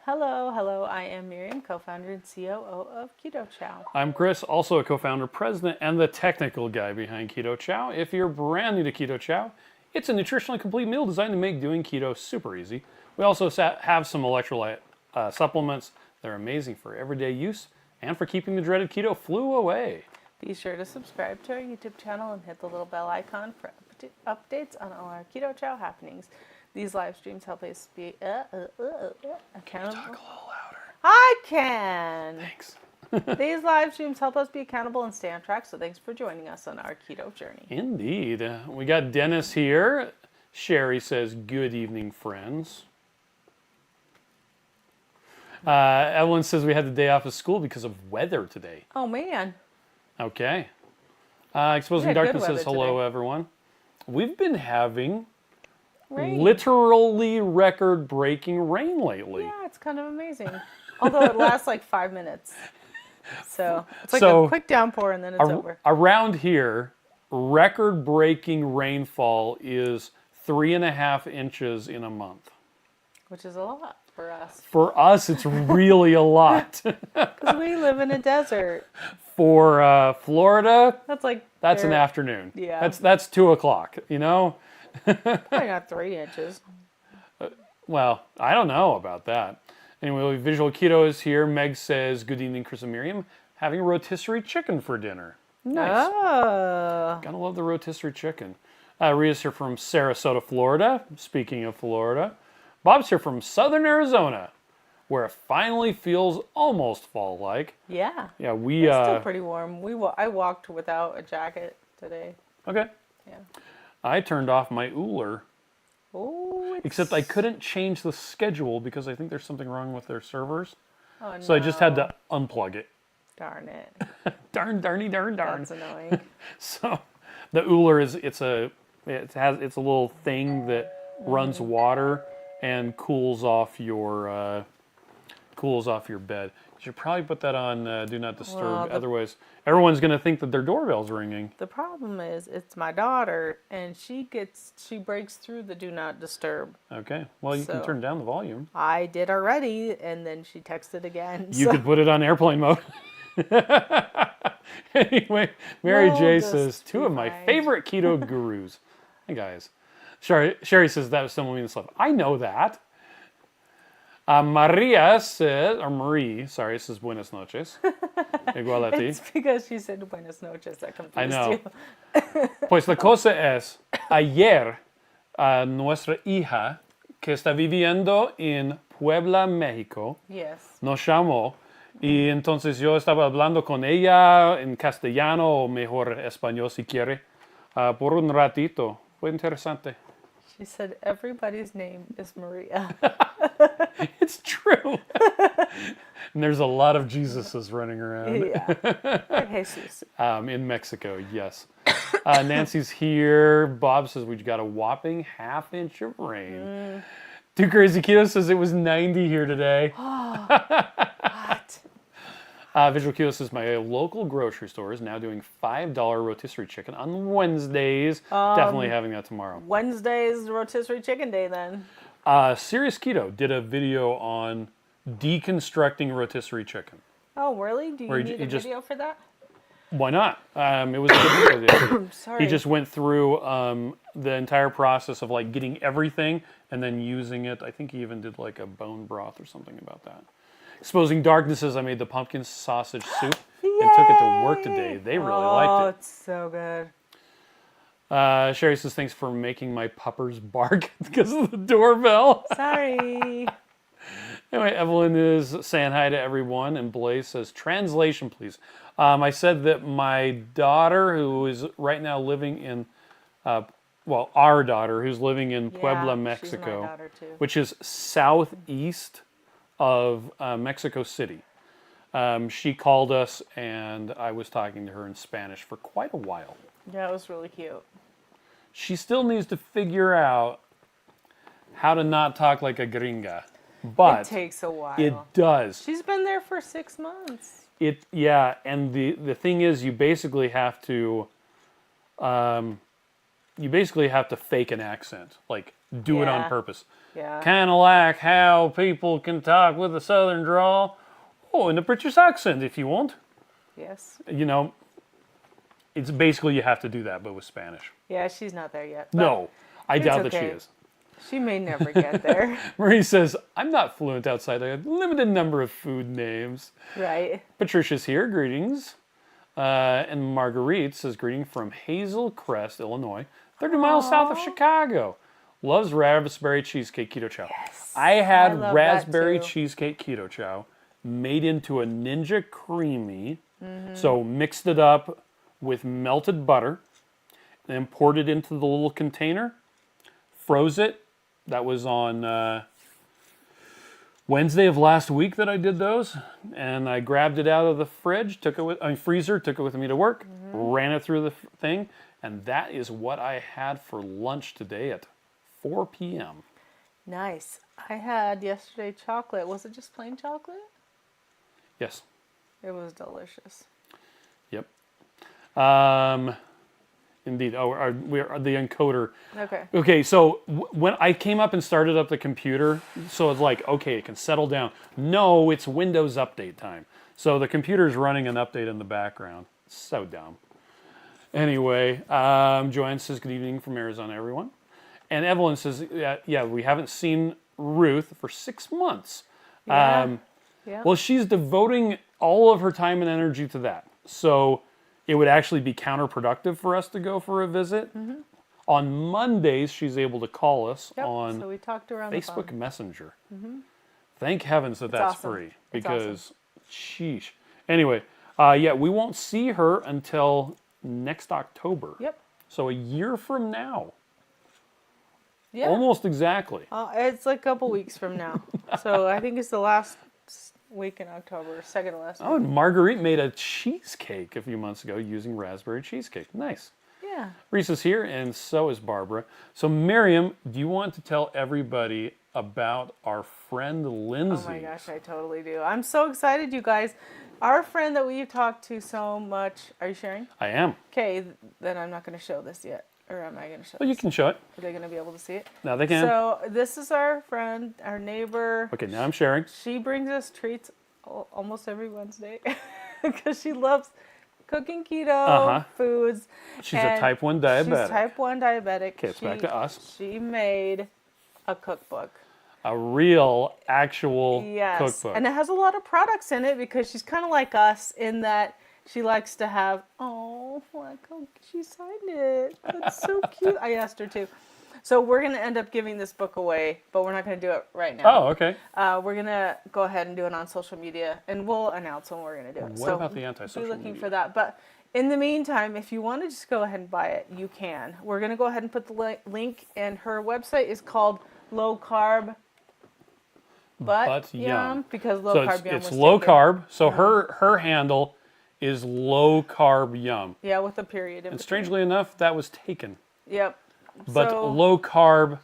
Hello. I am Miriam, co-founder and COO of Keto Chow. I'm Chris, also a co-founder, president, and the technical guy behind Keto Chow. If you're brand new to Keto Chow, it's a nutritionally complete meal designed to make doing keto super easy. We also have some electrolyte supplements that are amazing for everyday use and for keeping the dreaded keto flu away. Be sure to subscribe to our YouTube channel and hit the little bell icon for updates on all our Keto Chow happenings. These live streams help us be accountable. Talk a little louder. I can. Thanks. These live streams help us be accountable and stay on track, so thanks for joining us on our keto journey. Indeed. We got Dennis here. Sherry says, good evening, friends. Evelyn says we had the day off of school because of weather today. Oh, man. Okay. Exposing Darkness says, hello, everyone. We've been having literally record-breaking rain lately. Yeah, it's kind of amazing. Although it lasts like 5 minutes. So it's like a quick downpour and then it's over. Around here, record-breaking rainfall is 3.5 inches in a month. Which is a lot for us. For us, it's really a lot. Because we live in a desert. For Florida, that's an afternoon. Yeah. That's 2 o'clock, you know? Probably not 3 inches. Well, I don't know about that. Anyway, Visual Keto is here. Meg says, good evening, Chris and Miriam. Having a rotisserie chicken for dinner. Nice. Oh. Gotta love the rotisserie chicken. Ria's here from Sarasota, Florida. Speaking of Florida. Bob's here from Southern Arizona, where it finally feels almost fall-like. Yeah. Yeah, it's still pretty warm. I walked without a jacket today. Okay. Yeah. I turned off my Uller. Oh, Except I couldn't change the schedule because I think there's something wrong with their servers. Oh, no. So I just had to unplug it. Darn it. darn. That's annoying. So the Uller it's a little thing that runs water and cools off your bed. You should probably put that on Do Not Disturb. Well, otherwise, everyone's going to think that their doorbell's ringing. The problem is, it's my daughter, and she breaks through the Do Not Disturb. Okay. Well, you can turn down the volume. I did already, and then she texted again. You could put it on airplane mode. Anyway, Mary J says, two of my favorite keto gurus. Hey, guys. Sherry says that was someone in love. I know that. Marie says, buenas noches. Igual a ti. It's because she said buenas noches that confused I know. you. Pues la cosa es, ayer, nuestra hija, que está viviendo en Puebla, México, Yes. nos llamó, y entonces yo estaba hablando con ella en castellano, o mejor español si quiere, por un ratito. Fue interesante. She said everybody's name is Maria. It's true. And there's a lot of Jesuses running around. Yeah. Jesus. In Mexico, yes. Nancy's here. Bob says we got a whopping 1/2 inch of rain. Too Crazy Keto says it was 90 here today. What? Visual Keto says my local grocery store is now doing $5 rotisserie chicken on Wednesdays. Definitely having that tomorrow. Wednesday's rotisserie chicken day then. Serious Keto did a video on deconstructing rotisserie chicken. Oh, really? Do you need a video for that? Why not? It was a good video. Sorry. He just went through the entire process of like getting everything and then using it. I think he even did like a bone broth or something about that. Exposing Darkness says I made the pumpkin sausage soup and took it to work today. They really liked it. Oh, it's so good. Sherry says thanks for making my puppers bark because of the doorbell. Sorry. Anyway, Evelyn is saying hi to everyone, and Blaze says, translation, please. I said that my daughter, who is right now living in, our daughter, who's living in Puebla, Mexico, she's my daughter too. which is southeast of Mexico City. She called us, and I was talking to her in Spanish for quite a while. Yeah, it was really cute. She still needs to figure out how to not talk like a gringa. But it takes a while. It does. She's been there for 6 months. And the thing is, you basically have to fake an accent, like do it on Yeah. purpose. Yeah. Kind of like how people can talk with a southern drawl. Oh, in a British accent if you want. Yes. You know, it's basically you have to do that, but with Spanish. Yeah, she's not there yet. But No, I it's doubt that she okay. is. She may never get there. Marie says, I'm not fluent outside a limited number of food names. Right. Patricia's here, greetings. And Marguerite says, greeting from Hazel Crest, Illinois, 30 miles south of Chicago. Loves raspberry cheesecake keto chow. Yes, I I had love raspberry that too. cheesecake keto chow made into a Ninja Creamy. So mixed it up with melted butter, then poured it into the little container, froze it. That was on Wednesday of last week that I did those, and I grabbed it out of the fridge, freezer, took it with me to work, ran it through the thing, and that is what I had for lunch today at 4 p.m. Nice. I had yesterday chocolate. Was it just plain chocolate? Yes. It was delicious. Yep. Indeed. Oh, we're the encoder. Okay. Okay, so when I came up and started up the computer, so it's like, okay, it can settle down. No, it's Windows update time. So the computer's running an update in the background. So dumb. Anyway, Joanne says, good evening from Arizona, everyone. And Evelyn says, yeah, we haven't seen Ruth for 6 months. Yeah. Yeah. Well, she's devoting all of her time and energy to that. So it would actually be counterproductive for us to go for a visit. On Mondays, she's able to call us Yep. on So we talked around Facebook the phone. Messenger. Thank heavens that that's awesome. free. It's Because, sheesh. Anyway, yeah, we won't see her until next October. Yep. So a year from now. Yeah. Almost exactly. It's like a couple weeks from now. So I think it's the last week in October, second to last week. Oh, and Marguerite made a cheesecake a few months ago using raspberry cheesecake. Nice. Yeah. Reese is here, and so is Barbara. So, Miriam, do you want to tell everybody about our friend Lindsay? Oh my gosh, I totally do. I'm so excited, you guys. Our friend that we've talked to so much. Are you sharing? I am. Okay, then I'm not going to show this yet. Or am I going to show Well, you this? can show it. Are they going to be able to see it? Now they can. So this is our friend, our neighbor. Okay, now I'm sharing. She brings us treats almost every Wednesday because she loves cooking keto foods. She's a and type 1 diabetic. She's type 1 diabetic. Okay, it's back to us. She made a cookbook. A real, actual Yes. cookbook. And it has a lot of products in it because she's kind of like us in that she likes to have, like, she signed it. That's so cute. I asked her to. So we're going to end up giving this book away, but we're not going to do it right now. Oh, okay. We're going to go ahead and do it on social media, and we'll announce when we're going to do it. What about the anti-social Be looking media? for that. But in the meantime, if you want to just go ahead and buy it, you can. We're going to go ahead and put the link, and her website is called Low Carb But Yum, because low So carb yum it's was low taken. carb. So her handle is low carb yum. Yeah, with a period. And strangely enough, that was taken. Yep. But So- low carb,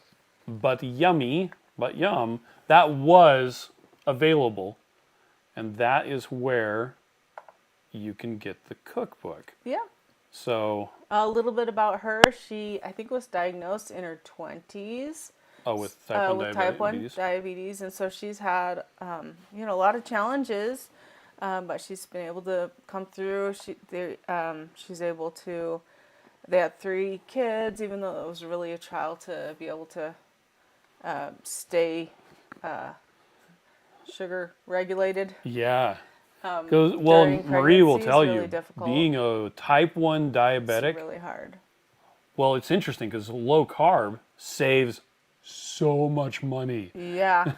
but yummy, but yum, that was available. And that is where you can get the cookbook. Yeah. So, A little bit about her. She, I think, was diagnosed in her 20s. with type 1 with diabetes. type 1 diabetes. And so she's had, a lot of challenges, but she's been able to come through. She's able to, they had 3 kids, even though it was really a trial to be able to stay sugar regulated. Yeah. Well, during Marie will pregnancy is tell really you, difficult. being a type 1 diabetic, It's really hard. well, it's interesting because low carb saves so much money. Yeah,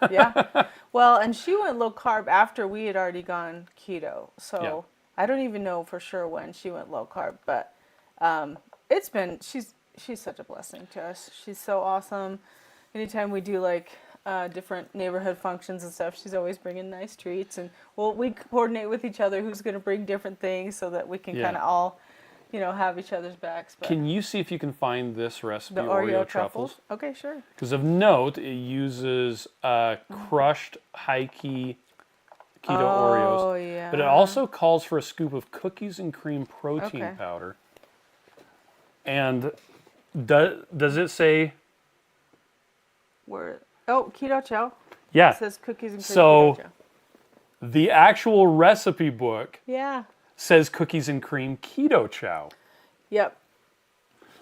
yeah. Well, and she went low carb after we had already gone keto. So Yeah. I don't even know for sure when she went low carb, but she's such a blessing to us. She's so awesome. Anytime we do like different neighborhood functions and stuff, she's always bringing nice treats, and we coordinate with each other who's going to bring different things so that we can Yeah. kind of all, have each other's backs. But Can you see if you can find this recipe, the Oreo truffles? Okay, sure. Because of note, it uses crushed high key keto Oreos. Oh, yeah. But it also calls for a scoop of cookies and cream protein Okay. powder. And does it say Where? Oh, Keto Chow. Yeah. It says cookies and cream So- Keto Chow. The actual recipe book Yeah. says cookies and cream keto chow. Yep.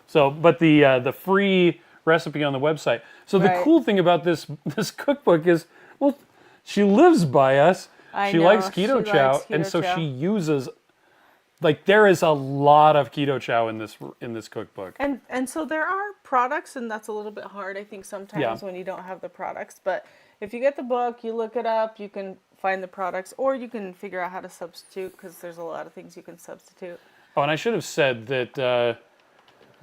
So, but the free recipe on the website. So the Right. cool thing about this cookbook is, well, she lives by us. I She know, likes she keto chow, likes and Keto so Chow. she uses. Like there is a lot of keto chow in this cookbook. And so there are products, and that's a little bit hard, I think, sometimes Yeah. when you don't have the products. But if you get the book, you look it up, you can find the products, or you can figure out how to substitute, because there's a lot of things you can substitute. Oh, and I should have said that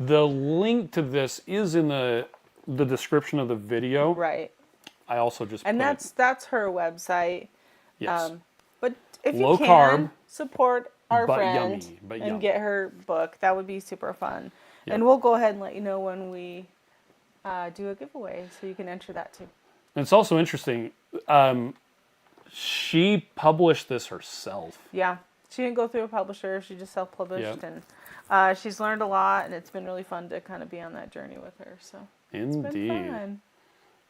the link to this is in the description of the video. Right. I also just And put that's her website. yes. But if Low you can, carb, support our but friend yummy, but and yummy. get her book. That would be super fun. Yep. And we'll go ahead and let you know when we do a giveaway, so you can enter that too. And it's also interesting. She published this herself. Yeah, she didn't go through a publisher. She just self-published, Yep. and she's learned a lot, and it's been really fun to kind of be on that journey with her. So it's Indeed. been fun.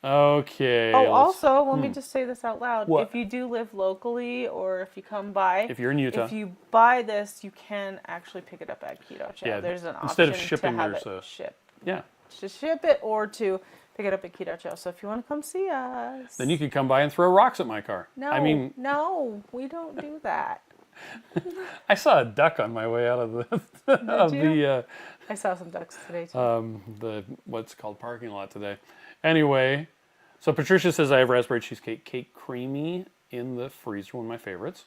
Okay. Oh, let's- also, let me just say this out loud. What? If you do live locally, or if you come by, if you're in Utah, if you buy this, you can actually pick it up at Keto Chow. Yeah, There's an instead of option shipping, to have there's it a- shipped. yeah, To ship it or to pick it up at Keto Chow. So if you want to come see us, then you could come by and throw rocks at my car. No, I mean, no, we don't do that. I saw a duck on my way out of the of you? I saw some ducks today too. the what's called parking lot today. Anyway, so Patricia says I have raspberry cheesecake cake creamy in the freezer, one of my favorites.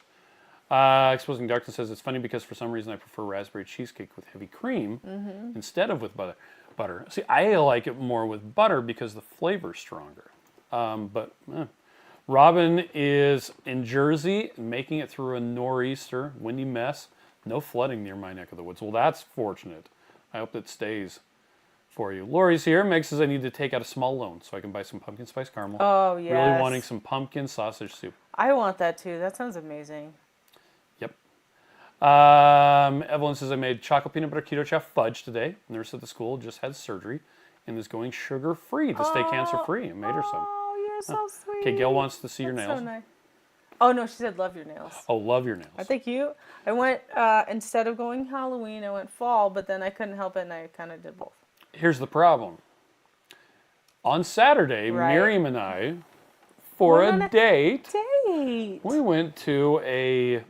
Exposing Darkness says it's funny because for some reason I prefer raspberry cheesecake with heavy cream instead of with butter. See, I like it more with butter because the flavor's stronger. Robin is in Jersey, making it through a nor'easter, windy mess. No flooding near my neck of the woods. Well, that's fortunate. I hope that stays for you. Lori's here. Meg says I need to take out a small loan so I can buy some pumpkin spice caramel. Oh, yes. Really wanting some pumpkin sausage soup. I want that too. That sounds amazing. Yep. Evelyn says I made chocolate peanut butter keto chow fudge today. Nurse at the school just had surgery and is going sugar-free to stay cancer-free. I made her some. Oh, you're so sweet. Okay, Gail wants to see your That's nails. so nice. Oh, no, she said love your nails. Oh, love your nails. I think I went, instead of going Halloween, I went fall, but then I couldn't help it and I kind of did both. Here's the problem. On Saturday, Right. Miriam and I, for Went on a a date, Date. we went to a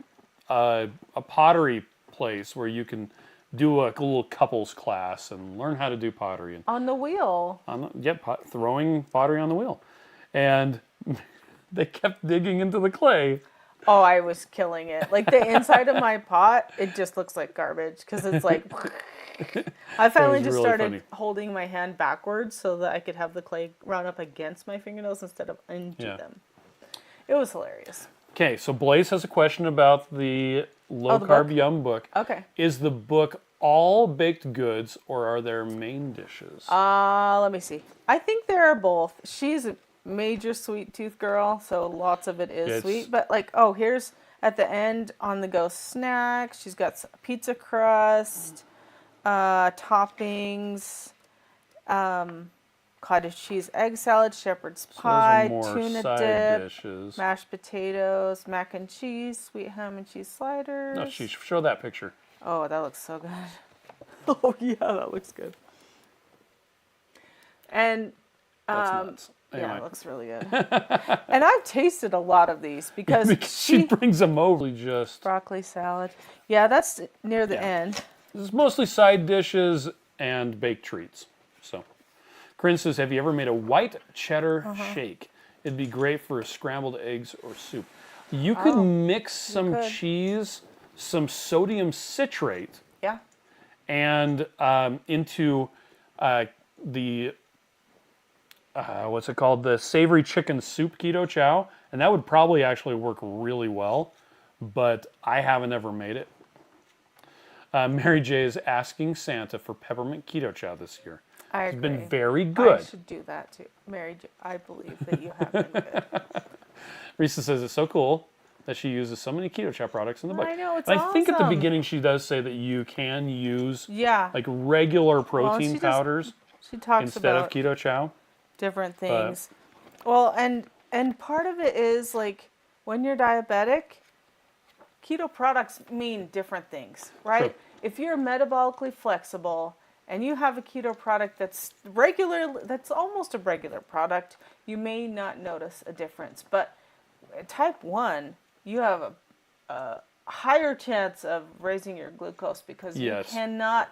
pottery place where you can do a little couples class and learn how to do pottery. And On the wheel. throwing pottery on the wheel. And they kept digging into the clay. Oh, I was killing it. Like the inside of my pot, it just looks like garbage because it's like. I finally just really started funny. holding my hand backwards so that I could have the clay run up against my fingernails instead of into Yeah. them. It was hilarious. Okay, so Blaze has a question about the Low the Carb book? Yum book. Okay. Is the book all baked goods or are there main dishes? Let me see. I think there are both. She's a major sweet tooth girl, so lots of it is It's- sweet. But like, here's at the end on the go snacks. She's got pizza crust, toppings, cottage cheese egg salad, shepherd's So those are pie, more tuna side dip, dishes. mashed potatoes, mac and cheese, sweet ham and cheese sliders. No, show that picture. Oh, that looks so good. Oh yeah, that looks good. And That's nuts. yeah, Anyway. it looks really good. And I've tasted a lot of these because she brings them over. Just broccoli salad. Yeah, that's near the end. it's mostly side dishes and baked treats. So, Corinne says, "Have you ever made a white cheddar shake? It'd be great for scrambled eggs or soup. You could mix some could. cheese, some sodium citrate, Yeah. and into the what's it called? The savory chicken soup keto chow, and that would probably actually work really well. But I haven't ever made it. Mary J is asking Santa for peppermint keto chow this year. I It's agree. been very good. I should do that too. Mary, I believe that you have been good. Risa says it's so cool that she uses so many keto chow products in the book. I know, it's And I think at the awesome. beginning she does say that you can use Yeah. like regular protein she does- powders She talks instead about of keto chow. different things. Well, and part of it is like when you're diabetic, keto products mean different things, right? Sure. If you're metabolically flexible and you have a keto product that's regular, that's almost a regular product, you may not notice a difference. But type 1, you have a higher chance of raising your glucose because you cannot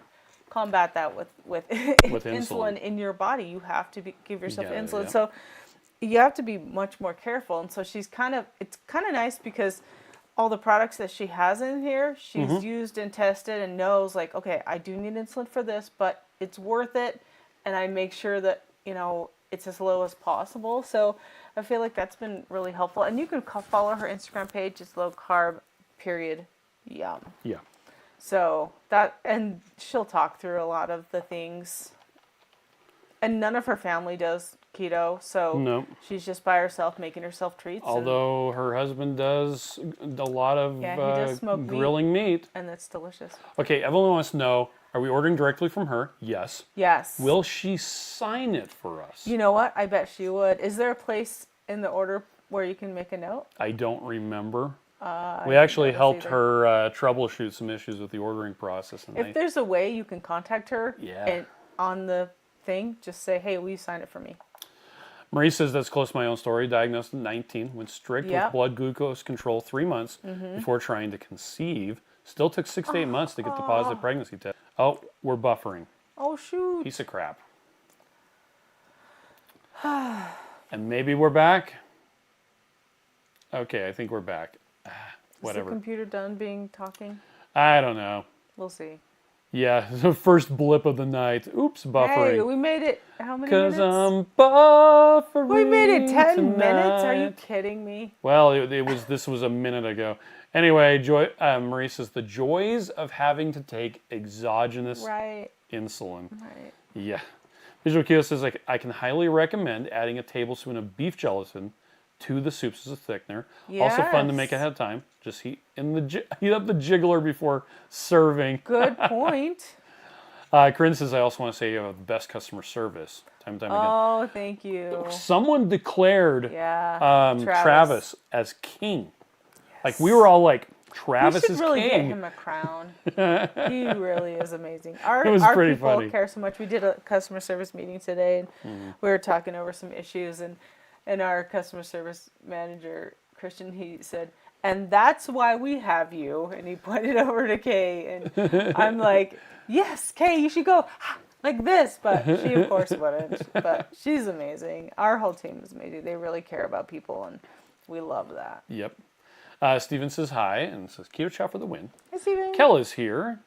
combat that with insulin in your body. You have to give yourself insulin. Yeah. So you have to be much more careful. And so it's kind of nice because all the products that she has in here, she's used and tested and knows like, okay, I do need insulin for this, but it's worth it. And I make sure that, it's as low as possible. So I feel like that's been really helpful. And you can follow her Instagram page. It's low carb, period, yum. Yeah. So and she'll talk through a lot of the things. And none of her family does keto, so she's just by herself making herself treats. Although her husband does a lot of he does smoke grilling meat. And that's delicious. Okay, Evelyn wants to know, are we ordering directly from her? Yes. Yes. Will she sign it for us? You know what? I bet she would. Is there a place in the order where you can make a note? I don't remember. We actually helped her troubleshoot some issues with the ordering process. And if there's a way you can contact her Yeah. on the thing, just say, hey, will you sign it for me? Marie says, that's close to my own story. Diagnosed at 19, went strict with blood glucose control 3 months before trying to conceive. Still took 6 to 8 months to get the positive pregnancy test. Oh, we're buffering. Oh, shoot. Piece of crap. And maybe we're back. Okay, I think we're back. Whatever. Is the computer done talking? I don't know. We'll see. Yeah, the first blip of the night. Oops, buffering. Hey, we made it. How many minutes? 'Cause I'm buffering. We made it 10 tonight. minutes? Are you kidding me? Well, this was a minute ago. Anyway, Marie says, the joys of having to take exogenous insulin. Right. Yeah. Visual Keto says, I can highly recommend adding a tablespoon of beef gelatin to the soups as a thickener. Yes. Also fun to make ahead of time. Just heat up the jiggler before serving. Good point. Corinne says, I also want to say you have the best customer service. Time and time again. Oh, thank you. Someone declared Travis as king. Yes. Like, we were all like, Travis is king. We should really get him a crown. He really is amazing. Our pretty people funny. care so much. We did a customer service meeting today, and we were talking over some issues, and our customer service manager, Christian, he said, and that's why we have you. And he pointed over to Kay, and I'm like, yes, Kay, you should go like this. But she, of course, wouldn't. But she's amazing. Our whole team is amazing. They really care about people, and we love that. Yep. Steven says hi and says, Keto Chow for the win. Hi, Steven. Kel is here.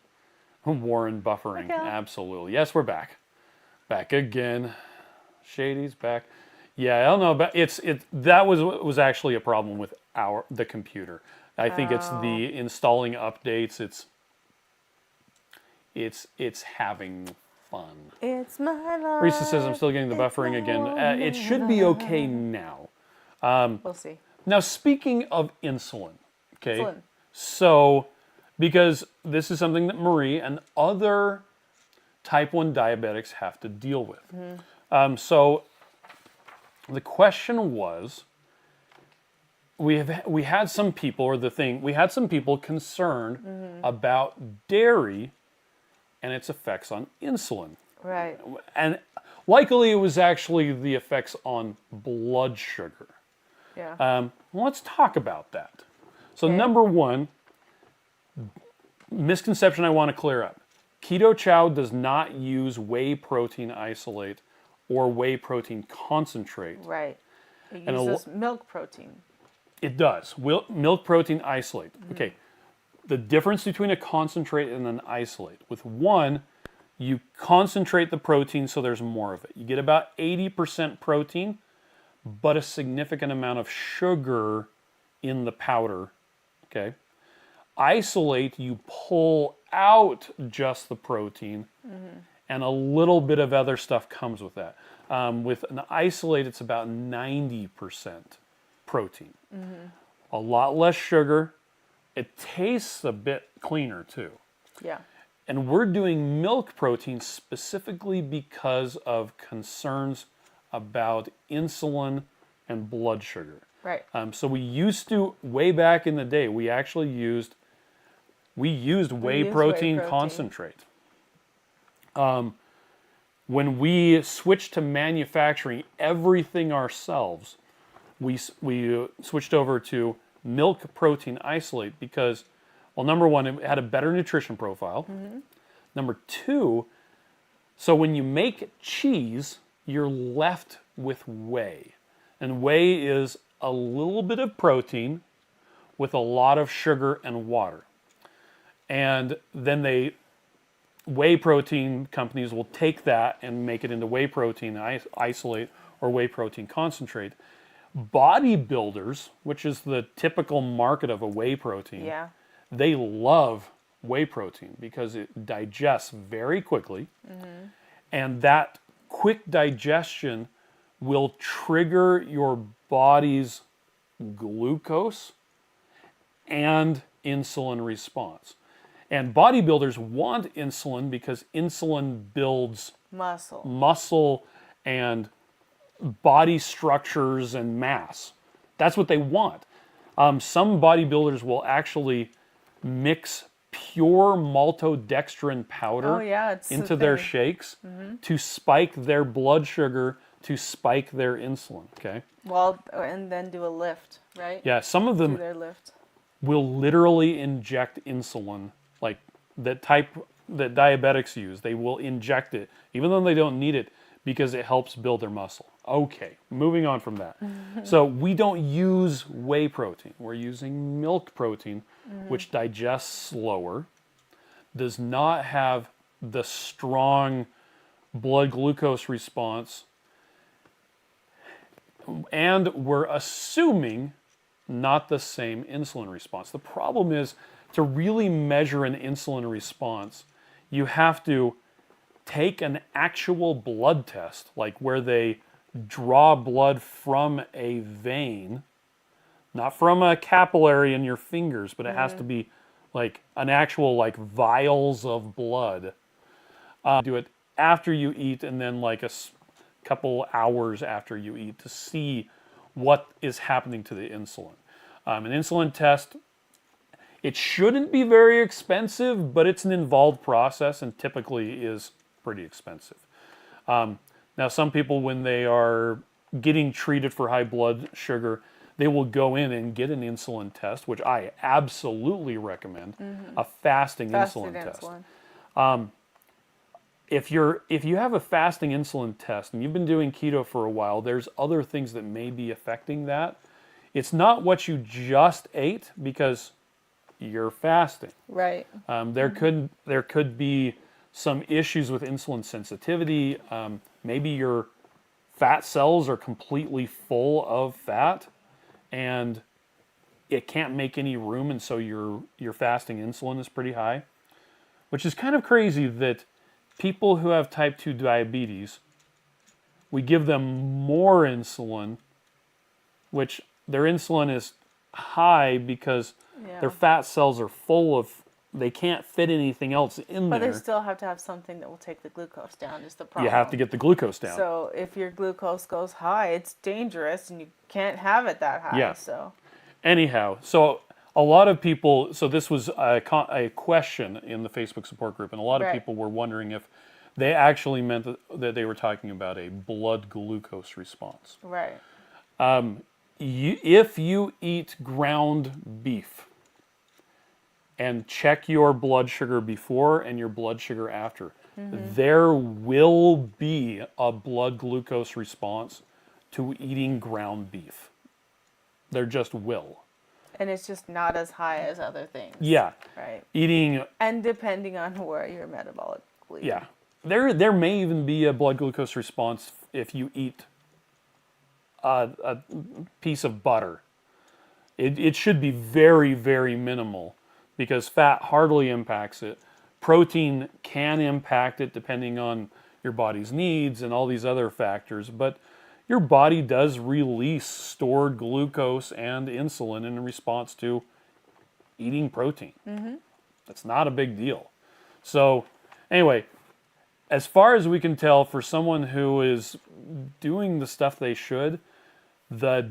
Warren buffering. Hi, Kel. Absolutely. Yes, we're back. Back again. Shady's back. Yeah, I don't know, but that was actually a problem with the computer. I think it's the installing updates. It's having fun. It's my life. Risa says I'm still getting the buffering again. It should be okay now. We'll see. Now, speaking of insulin, okay? Insulin. So, because this is something that Marie and other type 1 diabetics have to deal with. So, the question was, we had some people concerned about dairy and its effects on insulin. Right. And likely it was actually the effects on blood sugar. Yeah. Let's talk about that. So Okay. Number one, misconception I want to clear up. Keto Chow does not use whey protein isolate or whey protein concentrate. Right. It And uses milk protein. It does. Milk protein isolate. Okay. The difference between a concentrate and an isolate. With one, you concentrate the protein so there's more of it. You get about 80% protein, but a significant amount of sugar in the powder. Okay. Isolate, you pull out just the protein, and a little bit of other stuff comes with that. With an isolate, it's about 90% protein. A lot less sugar. It tastes a bit cleaner too. Yeah. And we're doing milk protein specifically because of concerns about insulin and blood sugar. Right. So we used to, way back in the day, we used whey protein concentrate. When we switched to manufacturing everything ourselves, we switched over to milk protein isolate because, well, number one, it had a better nutrition profile. Number two, so when you make cheese, you're left with whey. And whey is a little bit of protein with a lot of sugar and water. And then whey protein companies will take that and make it into whey protein isolate or whey protein concentrate. Bodybuilders, which is the typical market of a whey protein, they love whey protein because it digests very quickly. And that quick digestion will trigger your body's glucose and insulin response. And bodybuilders want insulin because insulin builds muscle and body structures and mass. That's what they want. Some bodybuilders will actually mix pure maltodextrin powder into their shakes to spike their blood sugar, to spike their insulin. Okay. Well, and then do a lift, right? Yeah, some of them do their lift. Will literally inject insulin, like that diabetics use. They will inject it, even though they don't need it, because it helps build their muscle. Okay, moving on from that. So we don't use whey protein. We're using milk protein, which digests slower, does not have the strong blood glucose response, and we're assuming not the same insulin response. The problem is, to really measure an insulin response, you have to take an actual blood test, like where they draw blood from a vein, not from a capillary in your fingers, but it has to be like an actual like vials of blood. Do it after you eat and then like a couple hours after you eat to see what is happening to the insulin. An insulin test, it shouldn't be very expensive, but it's an involved process and typically is pretty expensive. Now, some people, when they are getting treated for high blood sugar, they will go in and get an insulin test, which I absolutely recommend, a fasting insulin test. If you have a fasting insulin test and you've been doing keto for a while, there's other things that may be affecting that. It's not what you just ate because you're fasting. Right. There could be some issues with insulin sensitivity. Maybe your fat cells are completely full of fat and it can't make any room, and so your fasting insulin is pretty high, which is kind of crazy that people who have type 2 diabetes, we give them more insulin, which their insulin is high because their fat cells are full of, they can't fit anything else in there. But they still have to have something that will take the glucose down, is the problem. You have to get the glucose down. So if your glucose goes high, it's dangerous and you can't have it that high. Yeah. So anyhow, so a lot of people, so this was a question in the Facebook support group, and a lot of people were wondering if they actually meant that they were talking about a blood glucose response. Right. If you eat ground beef and check your blood sugar before and your blood sugar after, there will be a blood glucose response to eating ground beef. There just will. And it's just not as high as other things. Yeah. Right. Eating. And depending on where you're metabolically. Yeah. There may even be a blood glucose response if you eat a piece of butter. It should be very, very minimal because fat hardly impacts it. Protein can impact it depending on your body's needs and all these other factors, but your body does release stored glucose and insulin in response to eating protein. That's not a big deal. So anyway, as far as we can tell, for someone who is doing the stuff they should, the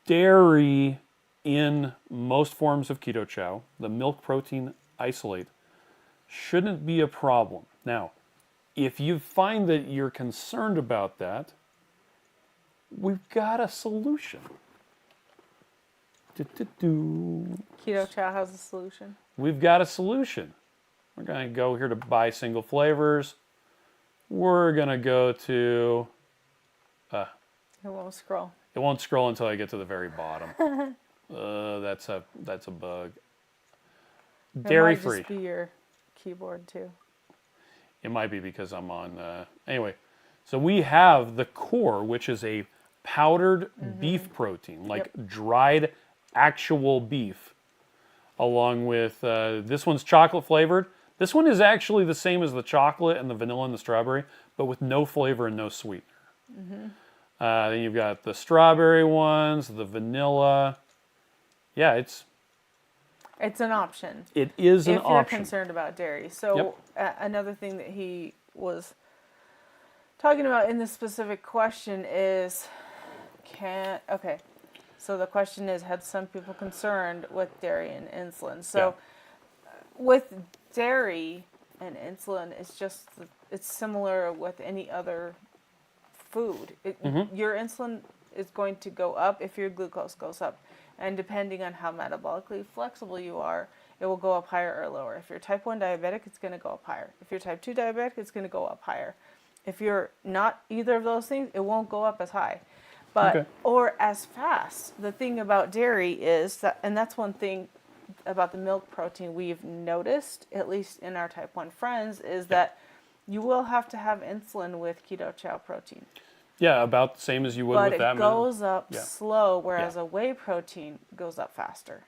dairy in most forms of Keto Chow, the milk protein isolate, shouldn't be a problem. Now, if you find that you're concerned about that, we've got a solution. Keto Chow has a solution. We've got a solution. We're going to go here to buy single flavors. We're going to go to... It won't scroll. It won't scroll until I get to the very bottom. That's a bug. Dairy free. It might just be your keyboard too. It might be because I'm on... anyway, so we have the core, which is a powdered beef protein, like dried actual beef, along with... this one's chocolate flavored. This one is actually the same as the chocolate and the vanilla and the strawberry, but with no flavor and no sweetener. Then you've got the strawberry ones, the vanilla. Yeah, it's an option. It is an option. If you're concerned about dairy. So another thing that he was talking about in this specific question is, so the question is, had some people concerned with dairy and insulin? So with dairy and insulin, it's similar with any other food. Your insulin is going to go up if your glucose goes up. And depending on how metabolically flexible you are, it will go up higher or lower. If you're type 1 diabetic, it's going to go up higher. If you're type 2 diabetic, it's going to go up higher. If you're not either of those things, it won't go up as high. Or as fast. The thing about dairy is that, and that's one thing about the milk protein we've noticed, at least in our type 1 friends, is that you will have to have insulin with Keto Chow protein. Yeah, about the same as you would with that. But it goes up slow, whereas a whey protein goes up faster.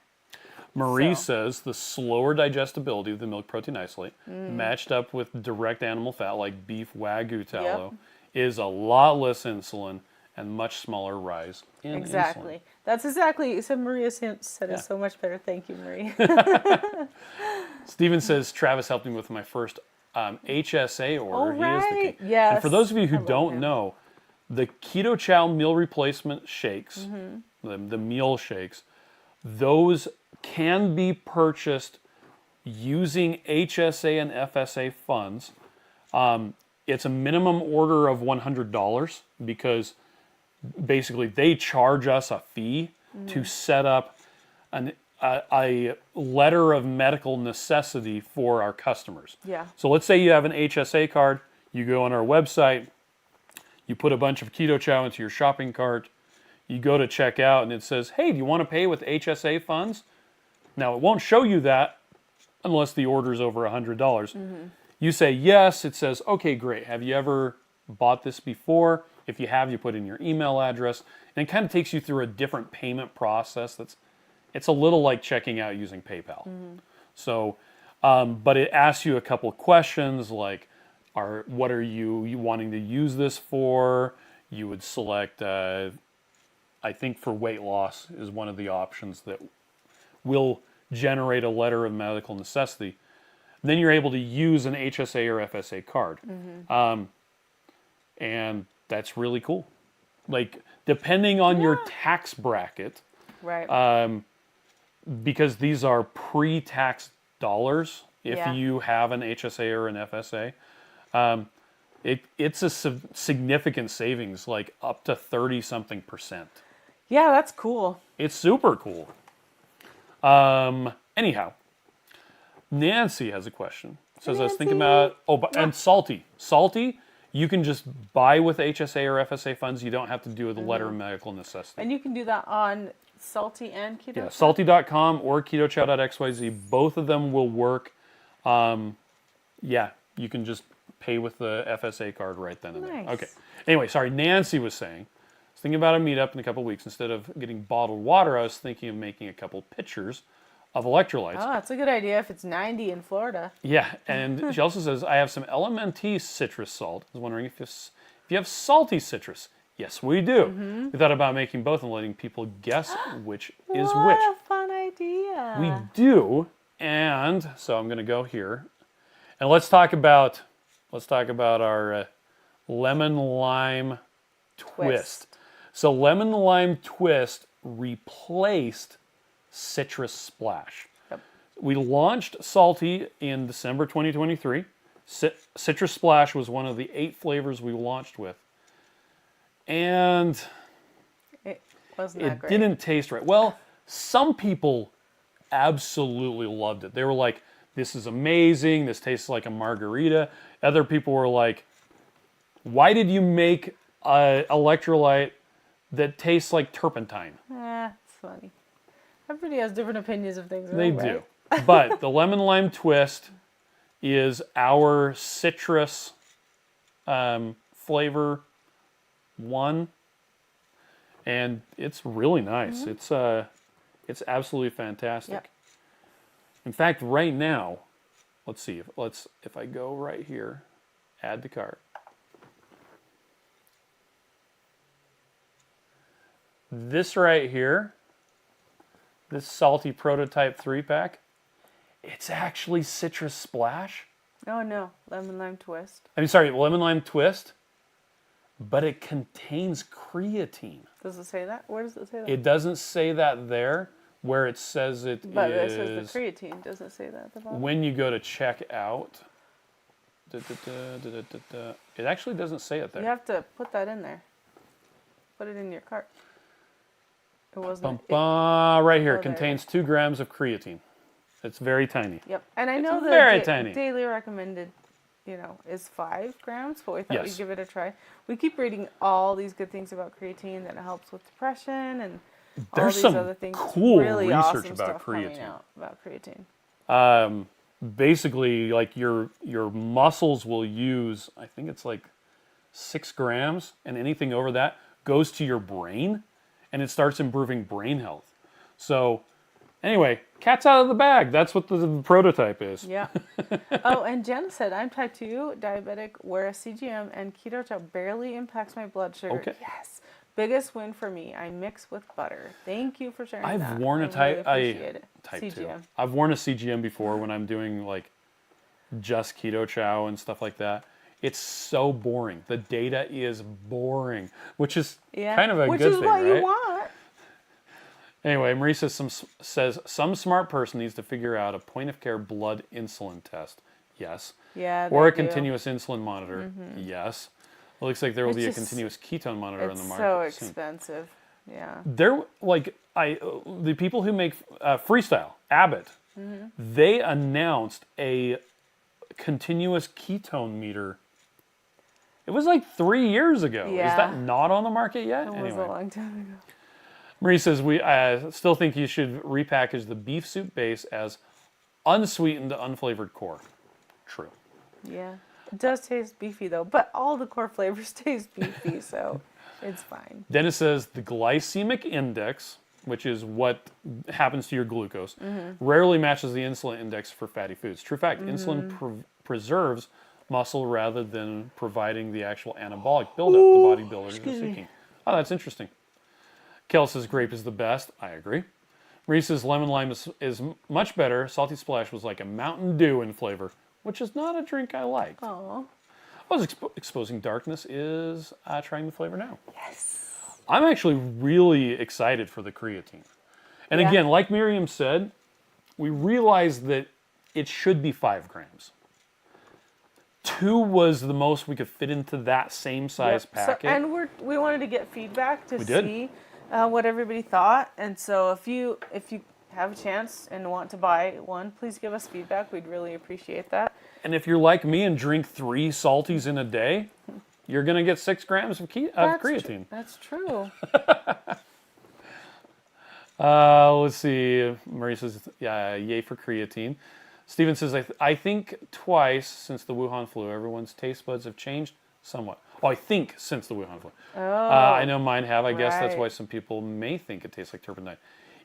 Marie says the slower digestibility of the milk protein isolate, matched up with direct animal fat like beef Wagyu tallow, is a lot less insulin and much smaller rise in insulin. That's exactly. So Maria said it so much better. Thank you, Marie. Steven says Travis helped me with my first HSA order. He is the king. Yes. And for those of you who don't know, the Keto Chow meal replacement shakes, the meal shakes, those can be purchased using HSA and FSA funds. It's a minimum order of $100 because basically they charge us a fee to set up a letter of medical necessity for our customers. Yeah. So let's say you have an HSA card, you go on our website, you put a bunch of Keto Chow into your shopping cart, you go to check out and it says, hey, do you want to pay with HSA funds? Now, it won't show you that unless the order is over $100. You say yes, it says, okay, great. Have you ever bought this before? If you have, you put in your email address, and it kind of takes you through a different payment process. It's a little like checking out using PayPal. So, but it asks you a couple of questions like, what are you wanting to use this for? You would select, I think for weight loss is one of the options that will generate a letter of medical necessity. Then you're able to use an HSA or FSA card. And that's really cool. Like, depending on your tax bracket, because these are pre-tax dollars, if you have an HSA or an FSA, it's a significant savings, like up to 30-something%. Yeah, that's cool. It's super cool. Anyhow, Nancy has a question. Says, I was thinking about, and Salty. Salty, you can just buy with HSA or FSA funds. You don't have to do the letter of medical necessity. And you can do that on Salty and Keto Chow? Salty.com or ketochow.xyz. Both of them will work. You can just pay with the FSA card right then and there. Okay. Anyway, sorry, Nancy was saying, I was thinking about a meetup in a couple of weeks. Instead of getting bottled water, I was thinking of making a couple pitchers of electrolytes. Oh, that's a good idea if it's 90 in Florida. Yeah, and she also says, I have some LMNT citrus salt. I was wondering if you have salty citrus. Yes, we do. We thought about making both and letting people guess which is which. What a fun idea. We do, and so I'm going to go here. And let's talk about let's talk about our lemon lime twist. So lemon lime twist replaced citrus splash. Yep. We launched salty in December 2023. Citrus splash was one of the 8 flavors we launched with. And It wasn't that it great. didn't taste right. Well, some people absolutely loved it. They were like, this is amazing. This tastes like a margarita. Other people were like, why did you make an electrolyte that tastes like turpentine? It's funny. Everybody has different opinions of things. They right? do. But the lemon lime twist is our citrus flavor one. And it's really nice. It's absolutely fantastic. Yep. In fact, right now, let's see if I go right here, add to cart. This right here, this salty prototype 3-pack, it's actually citrus splash. Oh no, lemon lime twist. I mean, sorry, lemon lime twist, but it contains creatine. Does it say that? Where does it say that? It doesn't say that there. Where it says it But is, it says the creatine. Does it say that at the bottom? when you go to check out, it actually doesn't say it there. You have to put that in there. Put it in your cart. It wasn't. Right here, there. contains 2 grams of creatine. It's very tiny. Yep. And I know very the tiny. daily recommended, is 5 grams, but we thought Yes. we'd give it a try. We keep reading all these good things about creatine, that it helps with depression and all There's these some other things. cool really research awesome about stuff coming creatine. out about creatine. Basically, like your muscles will use, I think it's like 6 grams, and anything over that goes to your brain, and it starts improving brain health. So, anyway, cat's out of the bag. That's what the prototype is. Yeah. Oh, and Jen said, I'm type 2 diabetic, whereas CGM and Keto Chow barely impacts my blood sugar. Okay. Yes. Biggest win for me. I mix with butter. Thank you for sharing that. I've worn a really appreciate it. type 2. CGM. I've worn a CGM before when I'm doing like just Keto Chow and stuff like that. It's so boring. The data is boring, which is kind of a good thing, right? Which is what you want. Anyway, Marisa says some smart person needs to figure out a point-of-care blood insulin test. Yes. Yeah. Or a they do. continuous insulin monitor. Yes. It looks like there will be a It's just- continuous ketone monitor on the It's market so soon. expensive. Yeah. They're like the people who make Freestyle, Abbott, Mm-hmm. they announced a continuous ketone meter. It was like 3 years ago. Is Yeah. that not on the market yet? That was a long time ago. Marie says, we still think you should repackage the beef soup base as unsweetened, unflavored core. True. Yeah. It does taste beefy though, but all the core flavors taste beefy, so it's fine. Dennis says the glycemic index, which is what happens to your glucose, rarely matches the insulin index for fatty foods. True fact, insulin preserves muscle rather than providing the actual anabolic buildup the bodybuilders are seeking. Oh, that's interesting. Kel says grape is the best. I agree. Marie says lemon lime is much better. Salty Splash was like a Mountain Dew in flavor, which is not a drink I like. Oh. I was exposing darkness is trying the flavor now. Yes. I'm actually really excited for the creatine. And Yeah. again, like Miriam said, we realized that it should be 5 grams. 2 was the most we could fit into that same size Yep. packet. So, and we wanted to get feedback to We did. see what everybody thought. And so if you have a chance and want to buy one, please give us feedback. We'd really appreciate that. And if you're like me and drink 3 salties in a day, you're going to get 6 grams of creatine. That's true. Let's see. Marie says, yeah, yay for creatine. Steven says, I think twice since the Wuhan flu, everyone's taste buds have changed somewhat. Oh, I think since the Wuhan flu. Oh, I know mine have. I guess that's right. why some people may think it tastes like turpentine.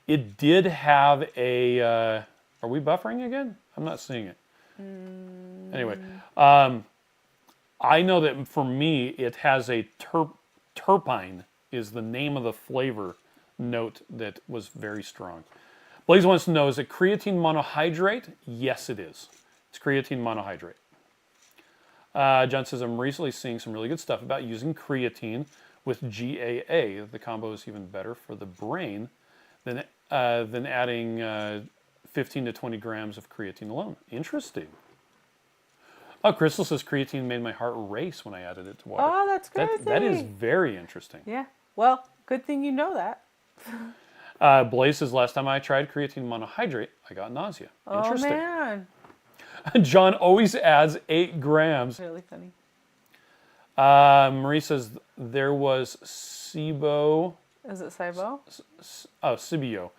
It did have a... are we buffering again? I'm not seeing it. Anyway, I know that for me, it has a terpine is the name of the flavor note that was very strong. Blaze wants to know, is it creatine monohydrate? Yes, it is. It's creatine monohydrate. John says, I'm recently seeing some really good stuff about using creatine with GAA. The combo is even better for the brain than adding 15 to 20 grams of creatine alone. Interesting. Oh, Crystal says creatine made my heart race when I added it to water. Oh, that's crazy. That is very interesting. Yeah. Well, good thing you know that. Blaze says, last time I tried creatine monohydrate, I got nausea. Interesting. Oh, man. John always adds 8 grams. Really funny. Marie says there was SIBO. Is it SIBO? SIBO.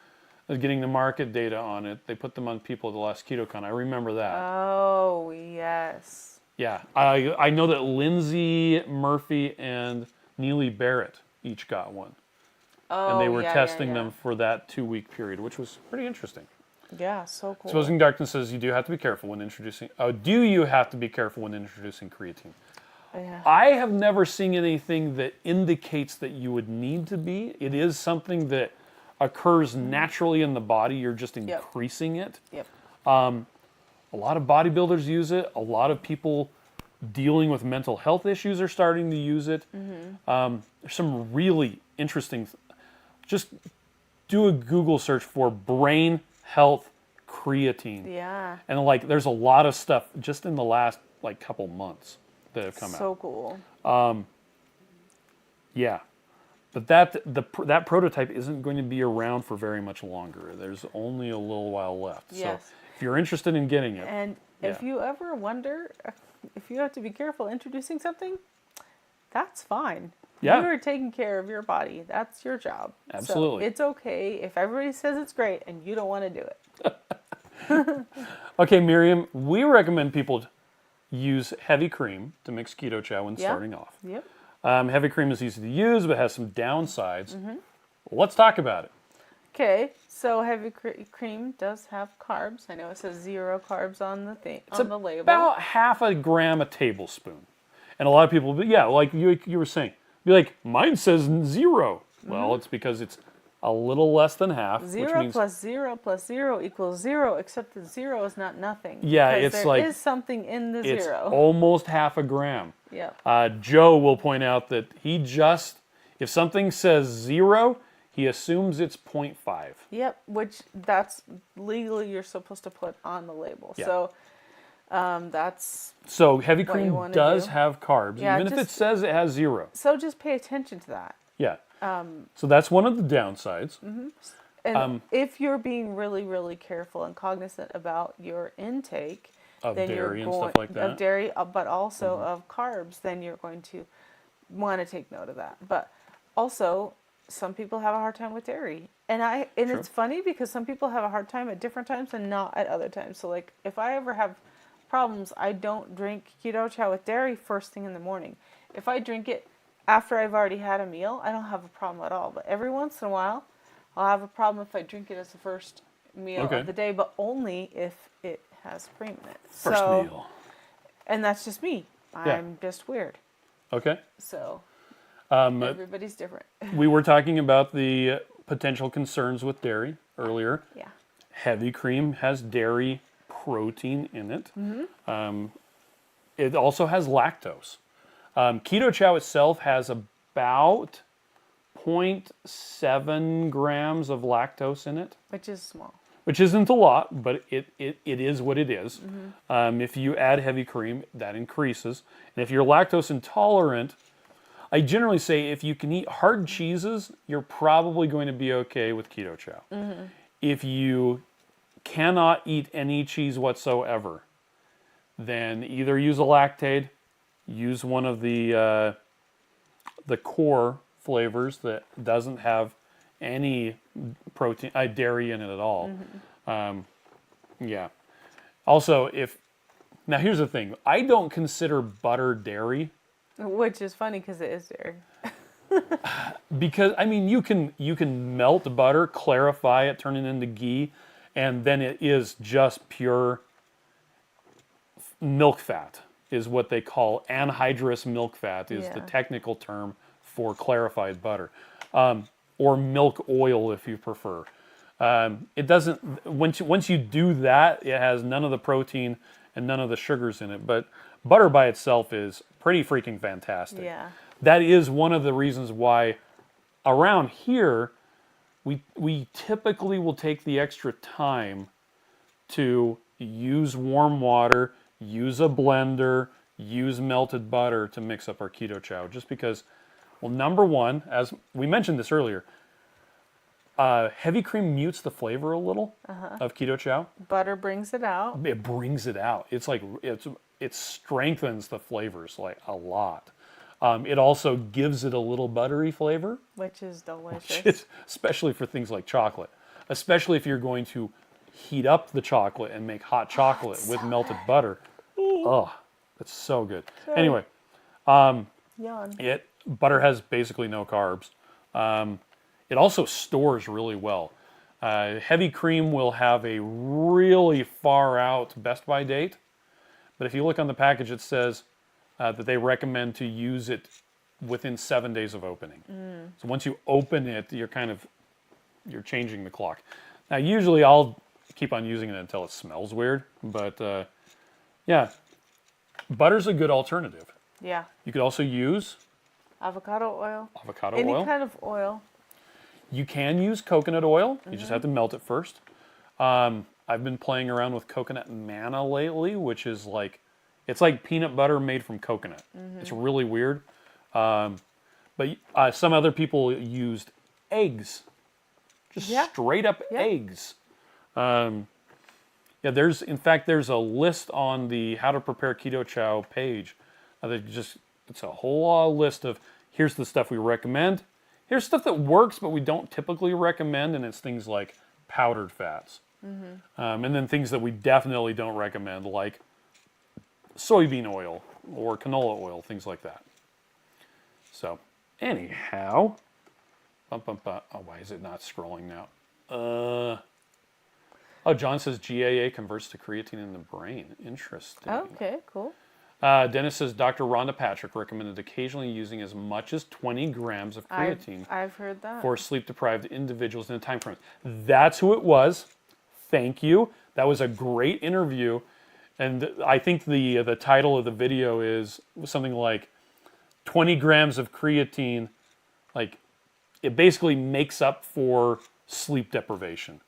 Getting the market data on it. They put them on people at the last KetoCon. I remember that. Oh, yes. Yeah. I know that Lindsay Murphy and Neely Barrett each got one. Oh, and they were yeah, testing yeah. them for that 2-week period, which was pretty interesting. Yeah, so cool. Exposing Darkness says you do have to be careful when introducing... do you have to be careful when introducing creatine? Yeah. I have never seen anything that indicates that you would need to be. It is something that occurs naturally in the body. You're just increasing it. Yep. A lot of bodybuilders use it. A lot of people dealing with mental health issues are starting to use it. There's some really interesting... Just do a Google search for brain health creatine. Yeah. And like, there's a lot of stuff just in the last like couple months that have come out. So cool. Yeah. But that prototype isn't going to be around for very much longer. There's only a little while left. Yes. So if you're interested in getting it. And if you ever wonder if you have to be careful introducing something, that's fine. Yeah. You are taking care of your body. That's your job. Absolutely. So it's okay if everybody says it's great and you don't want to do it. Okay, Miriam, we recommend people use heavy cream to mix Keto Chow when starting off. Yep. Heavy cream is easy to use, but has some downsides. Let's talk about it. Okay, so heavy cream does have carbs. I know it says 0 carbs on the thing on the label. About half a gram a tablespoon. And a lot of people, like you were saying, be like, mine says 0. Well, it's because it's a little less than half. 0 which means, plus 0 plus 0 equals 0, except that 0 is not nothing. Yeah, because it's like... there is something in the it's 0. almost half a gram. Yeah. Joe will point out that if something says 0, he assumes it's 0.5. Yep, which that's legally you're supposed to put on the label. Yeah. So that's... So heavy what you cream wanna does do. have carbs, Yeah, even if it says it has 0. So just pay attention to that. Yeah. So that's one of the downsides. And if you're being really, really careful and cognizant about your intake Of then dairy you're and going, stuff like that. of dairy, but also of carbs, then you're going to want to take note of that. But also, some people have a hard time with dairy, and it's funny because some people have a hard time at different times and not at other times. So like, if I ever have problems, I don't drink Keto Chow with dairy first thing in the morning. If I drink it after I've already had a meal, I don't have a problem at all. But every once in a while, I'll have a problem if I drink it as the first meal of the day, but only if it has cream in it. First meal. And that's just me. I'm just weird. Okay. So everybody's different. We were talking about the potential concerns with dairy earlier. Yeah. Heavy cream has dairy protein in it. It also has lactose. Keto Chow itself has about 0.7 grams of lactose in it. Which is small. Which isn't a lot, but it is what it is. If you add heavy cream, that increases. And if you're lactose intolerant, I generally say if you can eat hard cheeses, you're probably going to be okay with Keto Chow. If you cannot eat any cheese whatsoever, then either use a lactate, use one of the core flavors that doesn't have any protein, dairy in it at all. Yeah. Also, now here's the thing. I don't consider butter dairy. Which is funny because it is dairy. Because, I mean, you can melt butter, clarify it, turn it into ghee, and then it is just pure milk fat is what they call anhydrous milk fat is the technical term for clarified butter. Or milk oil if you prefer. It doesn't, once you do that, it has none of the protein and none of the sugars in it. But butter by itself is pretty freaking fantastic. Yeah. That is one of the reasons why around here we typically will take the extra time to use warm water, use a blender, use melted butter to mix up our keto chow. Just because, well, number one, as we mentioned this earlier, heavy cream mutes the flavor a little of keto chow. Butter brings it out. It brings it out. It's like it strengthens the flavors like a lot. It also gives it a little buttery flavor, Which is delicious. especially for things like chocolate. Especially if you're going to heat up the chocolate and make hot chocolate with melted butter. Oh, it's so good. Anyway, Yawn. butter has basically no carbs. It also stores really well. Heavy cream will have a really far out best by date, but if you look on the package, it says that they recommend to use it within 7 days of opening. So once you open it, you're changing the clock. Now, usually I'll keep on using it until it smells weird, but yeah, butter's a good alternative. Yeah. You could also use Avocado oil. Any Any kind of oil. You can use coconut oil. You just have to melt it first. I've been playing around with coconut manna lately, which is like, it's like peanut butter made from coconut. It's really weird. But some other people used eggs. Just straight up eggs. Yeah, there's a list on the How to Prepare Keto Chow page. It's a whole list of, here's the stuff we recommend. Here's stuff that works, but we don't typically recommend, and it's things like powdered fats. And then things that we definitely don't recommend, like soybean oil or canola oil, things like that. So, anyhow, oh, why is it not scrolling now? Oh, John says GAA converts to creatine in the brain. Interesting. Okay, cool. Dennis says Dr. Rhonda Patrick recommended occasionally using as much as 20 grams of creatine I've heard that. for sleep-deprived individuals in a time frame. That's who it was. Thank you. That was a great interview. And I think the title of the video is something like 20 grams of creatine, like it basically makes up for sleep deprivation.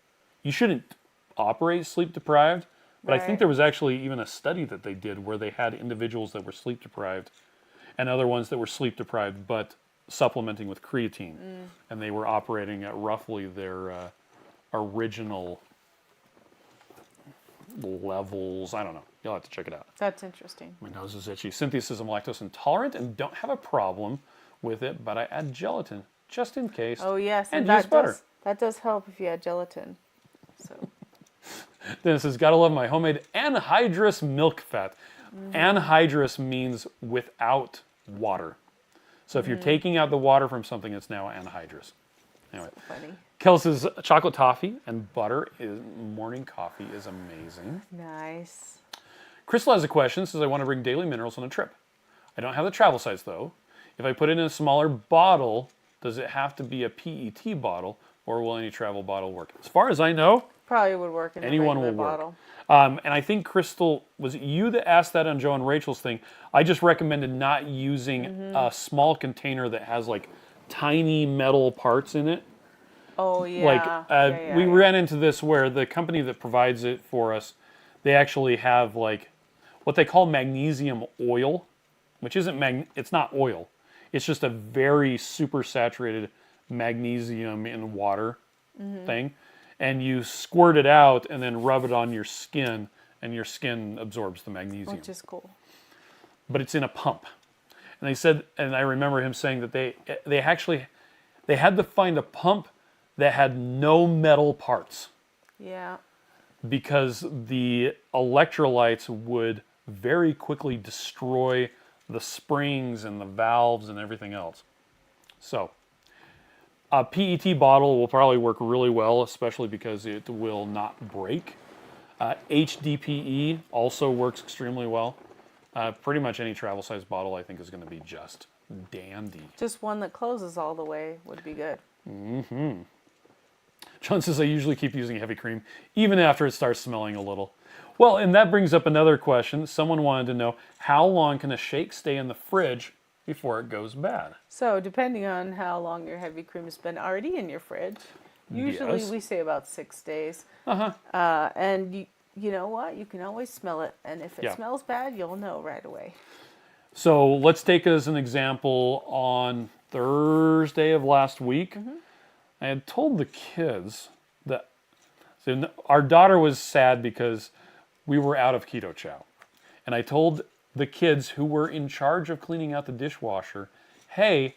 You shouldn't operate sleep deprived, but I think there was actually even a study that they did where they had individuals that were sleep deprived and other ones that were sleep deprived but supplementing with creatine. And they were operating at roughly their original levels. I don't know. You'll have to check it out. That's interesting. My nose is itchy. Cynthia says I'm lactose intolerant and don't have a problem with it, but I add gelatin just in case. Oh, yes. And use butter. That does help if you add gelatin. So. Dennis says, gotta love my homemade anhydrous milk fat. Anhydrous means without water. So if you're taking out the water from something, it's now anhydrous. Anyway, So funny. Kel says, chocolate toffee and butter morning coffee is amazing. Nice. Crystal has a question, says, I want to bring daily minerals on a trip. I don't have the travel size though. If I put it in a smaller bottle, does it have to be a PET bottle or will any travel bottle work? As far as I know, Probably would work in anyone a will regular work. bottle. And I think, Crystal, was it you that asked that on Joe and Rachel's thing? I just recommended not using a small container that has like tiny metal parts in it. Oh, yeah. Like, we ran into this where the company that provides it for us, they actually have like what they call magnesium oil, which isn't it's not oil. It's just a very super saturated magnesium in water thing. And you squirt it out and then rub it on your skin, and your skin absorbs the magnesium. Which is cool. But it's in a pump. And they said, and I remember him saying that they had to find a pump that had no metal parts Yeah. because the electrolytes would very quickly destroy the springs and the valves and everything else. So a PET bottle will probably work really well, especially because it will not break. HDPE also works extremely well. Pretty much any travel size bottle I think is going to be just dandy. Just one that closes all the way would be good. John says, I usually keep using heavy cream, even after it starts smelling a little. Well, and that brings up another question. Someone wanted to know, how long can a shake stay in the fridge before it goes bad? So depending on how long your heavy cream has been already in your fridge, usually Yes. we say about 6 days. Uh-huh. And you know what? You can always smell it. And if it Yeah. smells bad, you'll know right away. So let's take as an example on Thursday of last week. I had told the kids that our daughter was sad because we were out of Keto Chow. And I told the kids who were in charge of cleaning out the dishwasher, hey,